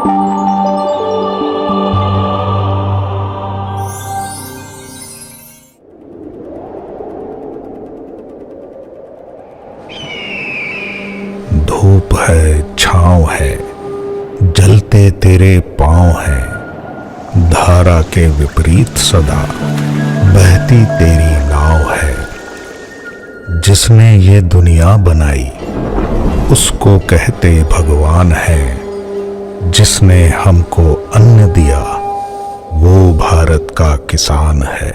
धूप है, छांव है, जलते तेरे पांव हैं, धारा के विपरीत सदा बहती तेरी नाव है। जिसने ये दुनिया बनाई उसको कहते भगवान है, जिसने हमको अन्न दिया वो भारत का किसान है।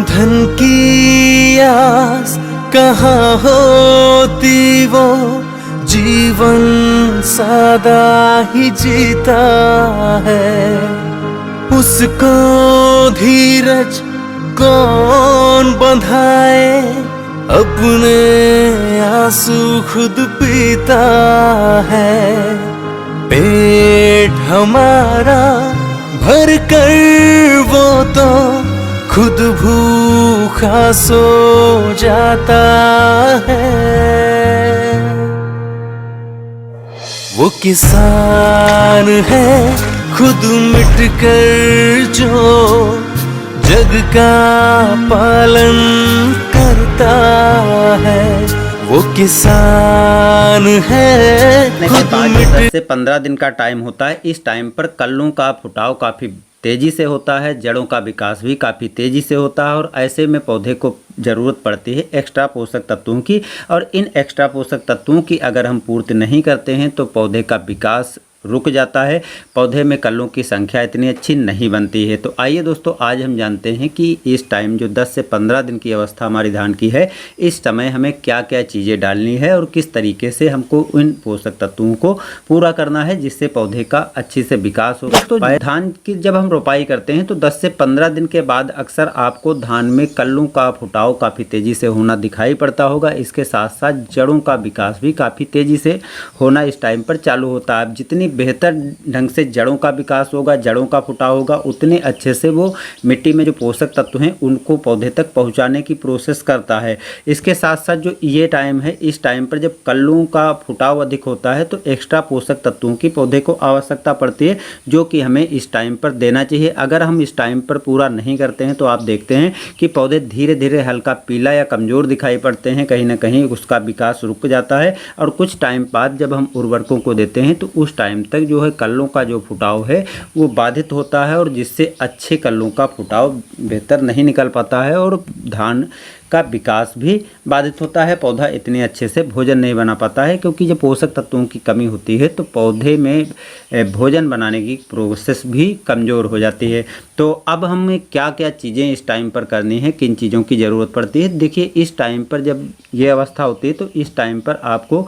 धन की आस कहाँ होती, वो जीवन सादा ही जीता है। उसको धीरज कौन बंधाए, अपने आंसू खुद पीता है। पेट हमारा भर कर वो तो खुद भूखा सो जाता है। वो किसान है खुद मिट कर जो जग का पालन करता है। वो किसान है खुद मिट। 10 से 15 दिन का टाइम होता है। इस टाइम पर कल्लों का फुटाव काफ़ी तेज़ी से होता है, जड़ों का विकास भी काफ़ी तेज़ी से होता है और ऐसे में पौधे को ज़रूरत पड़ती है एक्स्ट्रा पोषक तत्वों की। और इन एक्स्ट्रा पोषक तत्वों की अगर हम पूर्ति नहीं करते हैं तो पौधे का विकास रुक जाता है, पौधे में कल्लों की संख्या इतनी अच्छी नहीं बनती है। तो आइए दोस्तों, आज हम जानते हैं कि इस टाइम जो 10 से 15 दिन की अवस्था हमारी धान की है, इस समय हमें क्या क्या चीज़ें डालनी है और किस तरीके से हमको इन पोषक तत्वों को पूरा करना है जिससे पौधे का अच्छे से विकास हो। तो धान की जब हम रोपाई करते हैं तो 10 से 15 दिन के बाद अक्सर आपको धान में कल्लों का फुटाव काफ़ी तेज़ी से होना दिखाई पड़ता होगा। इसके साथ साथ जड़ों का विकास भी काफ़ी तेज़ी से होना इस टाइम पर चालू होता है। जितनी बेहतर ढंग से जड़ों का विकास होगा, जड़ों का फुटाव होगा, उतने अच्छे से वो मिट्टी में जो पोषक तत्व हैं उनको पौधे तक पहुंचाने की प्रोसेस करता है। इसके साथ साथ जो ये टाइम है, इस टाइम पर जब कल्लों का फुटाव अधिक होता है तो एक्स्ट्रा पोषक तत्वों की पौधे को आवश्यकता पड़ती है, जो कि हमें इस टाइम पर देना चाहिए। अगर हम इस टाइम पर पूरा नहीं करते हैं तो आप देखते हैं कि पौधे धीरे धीरे हल्का पीला या कमज़ोर दिखाई पड़ते हैं, कहीं ना कहीं उसका विकास रुक जाता है। और कुछ टाइम बाद जब हम उर्वरकों को देते हैं तो उस टाइम तक जो है कल्लों का जो फुटाव है वो बाधित होता है और जिससे अच्छे कल्लों का फुटाव बेहतर नहीं निकल पाता है और धान का विकास भी बाधित होता है। पौधा इतने अच्छे से भोजन नहीं बना पाता है, क्योंकि जब पोषक तत्वों की कमी होती है तो पौधे में भोजन बनाने की प्रोसेस भी कमज़ोर हो जाती है। तो अब हमें क्या क्या चीज़ें इस टाइम पर करनी है, किन चीज़ों की ज़रूरत पड़ती है। देखिए, इस टाइम पर जब ये अवस्था होती है तो इस टाइम पर आपको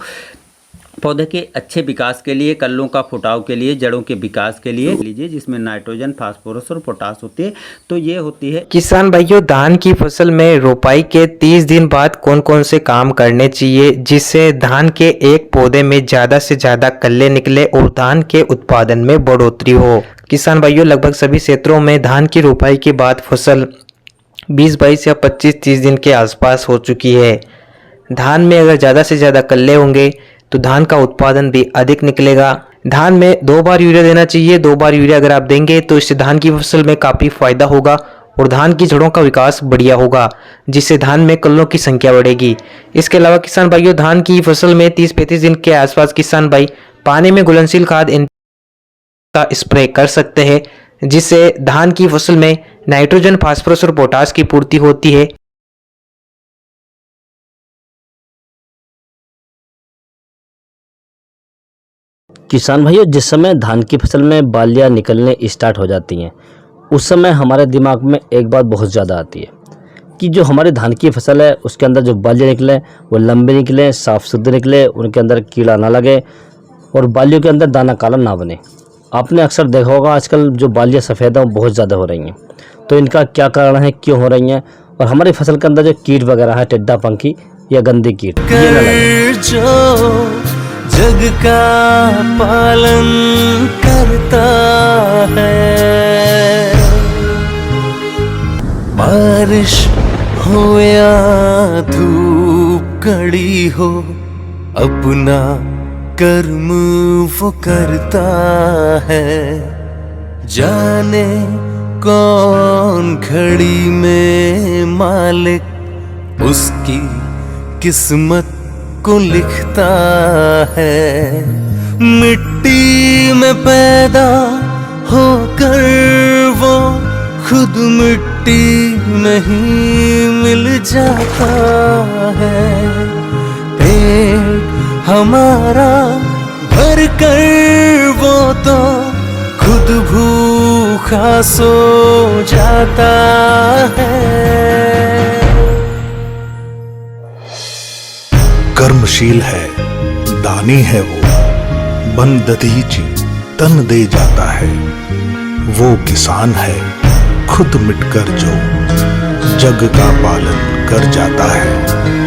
पौधे के अच्छे विकास के लिए, कल्लों का फुटाव के लिए, जड़ों के विकास के लिए लीजिए जिसमें नाइट्रोजन, फास्फोरस और पोटास होती है। तो ये होती है। किसान भाइयों, धान की फसल में रोपाई के 30 दिन बाद कौन कौन से काम करने चाहिए जिससे धान के एक पौधे में ज़्यादा से ज़्यादा कल्ले निकले और धान के उत्पादन में बढ़ोतरी हो। किसान भाइयों, लगभग सभी क्षेत्रों में धान की रोपाई के बाद फसल 20-22 या 25-30 दिन के आसपास हो चुकी है। धान में अगर ज़्यादा से ज़्यादा कल्ले होंगे तो धान का उत्पादन भी अधिक निकलेगा। धान में 2 बार यूरिया देना चाहिए। 2 बार यूरिया अगर आप देंगे तो इससे धान की फसल में काफ़ी फायदा होगा और धान की जड़ों का विकास बढ़िया होगा, जिससे धान में कल्लों की संख्या बढ़ेगी। इसके अलावा किसान भाइयों, धान की फसल में 30-35 दिन के आसपास किसान भाई पानी में घुलनशील खाद का स्प्रे कर सकते हैं, जिससे धान की फसल में नाइट्रोजन, फास्फोरस और पोटास की पूर्ति होती है। किसान भाइयों, जिस समय धान की फसल में बालियाँ निकलने स्टार्ट हो जाती हैं उस समय हमारे दिमाग में एक बात बहुत ज़्यादा आती है कि जो हमारी धान की फसल है उसके अंदर जो बालियाँ निकलें वो लंबे निकलें, साफ सुथरे निकले, उनके अंदर कीड़ा ना लगे और बालियों के अंदर दाना काला ना बने। आपने अक्सर देखा होगा आजकल जो बालियाँ सफ़ेद हैं वो बहुत ज़्यादा हो रही हैं। तो इनका क्या कारण है, क्यों हो रही हैं, और हमारी फसल के अंदर जो कीट वगैरह है, टिड्डा पंखी या गंदे कीट, ये ना लगे। जग जग का पालन करता है। बारिश हो या धूप कड़ी हो, अपना कर्म वो करता है। जाने कौन घड़ी में मालिक उसकी किस्मत को लिखता है। मिट्टी में पैदा होकर वो खुद मिट्टी में ही मिल जाता है। पेट हमारा भर कर वो तो खुद भूखा सो जाता है। कर्मशील है, दानी है वो, बन दधीची तन दे जाता है। वो किसान है खुद मिटकर जो जग का पालन कर जाता है।